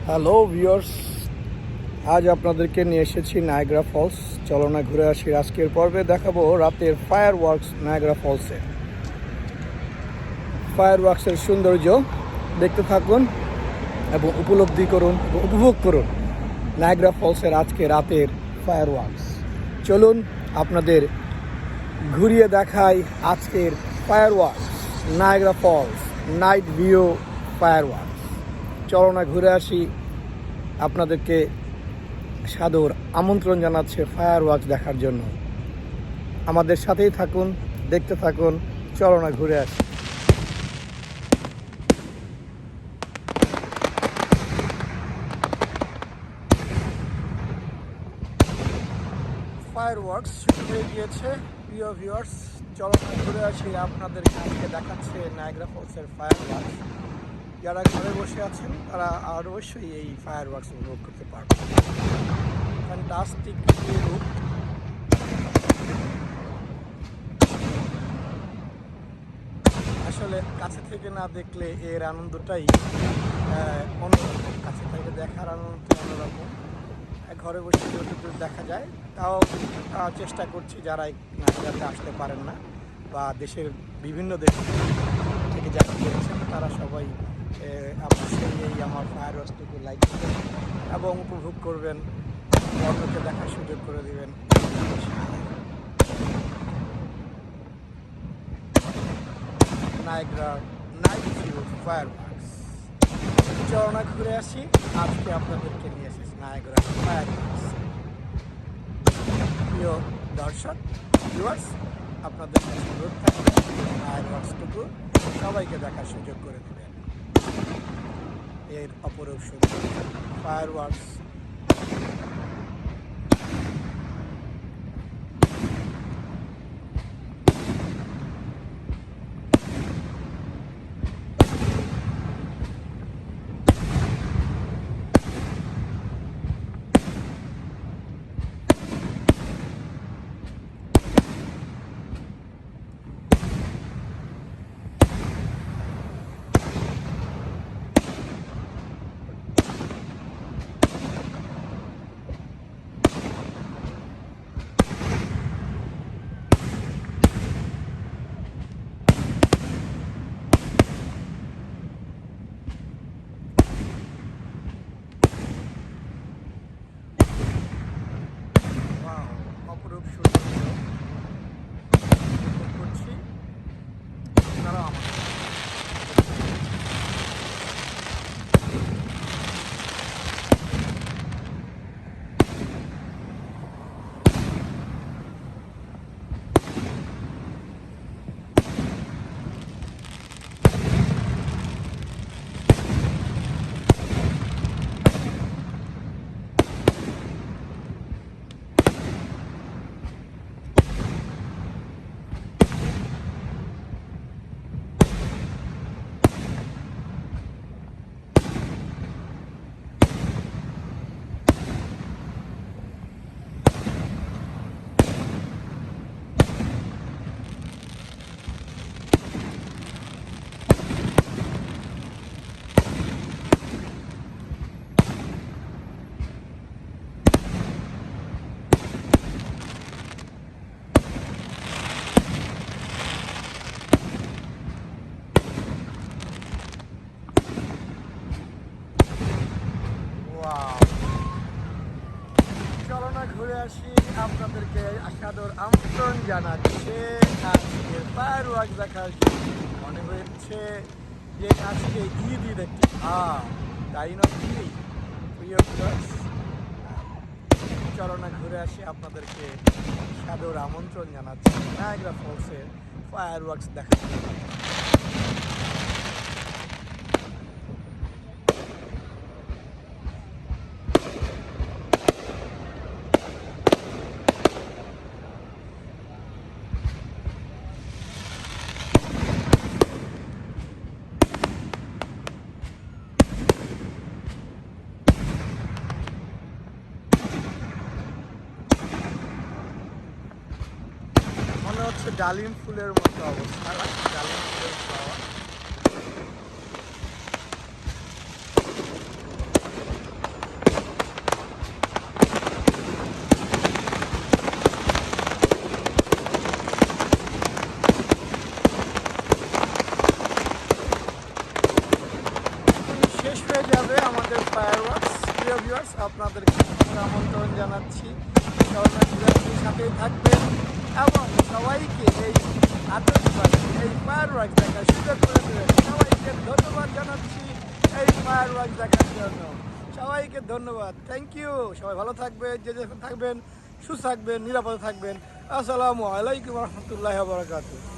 Hello viewers, আজ আপনাদেরকে নিয়ে এসেছি নায়াগ্রা ফলস। চলো না ঘুরে আসি। আজকের পর্বে দেখাবো রাতের ফায়ার ওয়ার্কস নায়াগ্রা ফলসে। ফায়ার ওয়ার্কসের সৌন্দর্য দেখতে থাকুন এবং উপলব্ধি করুন, উপভোগ করুন নায়াগ্রা ফলসের আজকে রাতের ফায়ার ওয়ার্কস। চলুন আপনাদের ঘুরিয়ে দেখাই আজকের fireworks Niagara Falls night view fireworks. চলো না ঘুরে আসি। আপনাদেরকে সাদর আমন্ত্রণ জানাচ্ছে ফায়ার ওয়ার্কস দেখার জন্য। আমাদের সাথেই থাকুন, দেখতে থাকুন। চলো না ঘুরে আসি। ফায়ার ওয়ার্কস শুরু হয়ে গিয়েছে। প্রিয় ভিউয়ার্স, চলো না ঘুরে আসি। আপনাদেরকে আজকে দেখাচ্ছে নায়াগ্রা ফলসের ফায়ার ওয়ার্কস। যারা ঘরে বসে আছেন তারা আর অবশ্যই এই ফায়ার ওয়ার্কস উপভোগ করতে পারবেন। ফ্যান্টাস্টিক রূপ। আসলে কাছে থেকে না দেখলে এর আনন্দটাই অন্যরকম। কাছে থেকে দেখার আনন্দটাই অন্যরকম। ঘরে বসে যতদূর দেখা যায়, তাও চেষ্টা করছি যারা নায়াগ্রাতে আসতে পারেন না বা দেশের বিভিন্ন দেশ থেকে যারা পেয়েছেন তারা সবাই অবশ্যই এই আমার ফায়ার ওয়ার্কসটুকু লাইক করবেন এবং উপভোগ করবেন, অন্যকে দেখার সুযোগ করে দেবেন। Niagara night view fireworks. চলো না ঘুরে আসি। আজকে আপনাদেরকে নিয়ে এসেছি নায়াগ্রা ফায়ার ওয়ার্কস। প্রিয় দর্শক ভিউয়ার্স, আপনাদের কাছে অনুরোধ থাকবে ফায়ার ওয়ার্কসটুকু সবাইকে দেখার সুযোগ করে দেবেন। এর অপরূপ সুন্দর ফায়ার ওয়ার্কস। অপরূপ সৌন্দর্য উপভোগ করছি। তারাও আমাদের চলো না ঘুরে আসি। আপনাদেরকে সাদর আমন্ত্রণ জানাচ্ছে আজকের ফায়ার ওয়ার্ক দেখার জন্য। মনে হচ্ছে যে আজকে ঈদ একটি তাই না? প্রিয় ভিউয়ার্স, চলো না ঘুরে আসি। আপনাদেরকে সাদর আমন্ত্রণ জানাচ্ছি নায়াগ্রা ফলসের ফায়ার ওয়ার্কস দেখার জন্য। মনে হচ্ছে ডালিম ফুলের মতো অবস্থা, ডালিম ফুলের ফ্লাওয়ার। ফায়ারওয়ার্কস। প্রিয় ভিউয়ার্স, আপনাদেরকে আমন্ত্রণ জানাচ্ছি চলনা ঘুরে আসির সাথেই থাকবেন এবং সবাইকে এই আতশবাজি, এই ফায়ারওয়ার্কস দেখার সুযোগ করে দেবেন। সবাইকে ধন্যবাদ জানাচ্ছি এই ফায়ারওয়ার্কস দেখার জন্য। সবাইকে ধন্যবাদ, থ্যাংক ইউ। সবাই ভালো থাকবেন, যে যেখানে থাকবেন সুস্থ থাকবেন, নিরাপদে থাকবেন। আসসালামু আলাইকুম রহমতুল্লাহ বারাকাতুহু।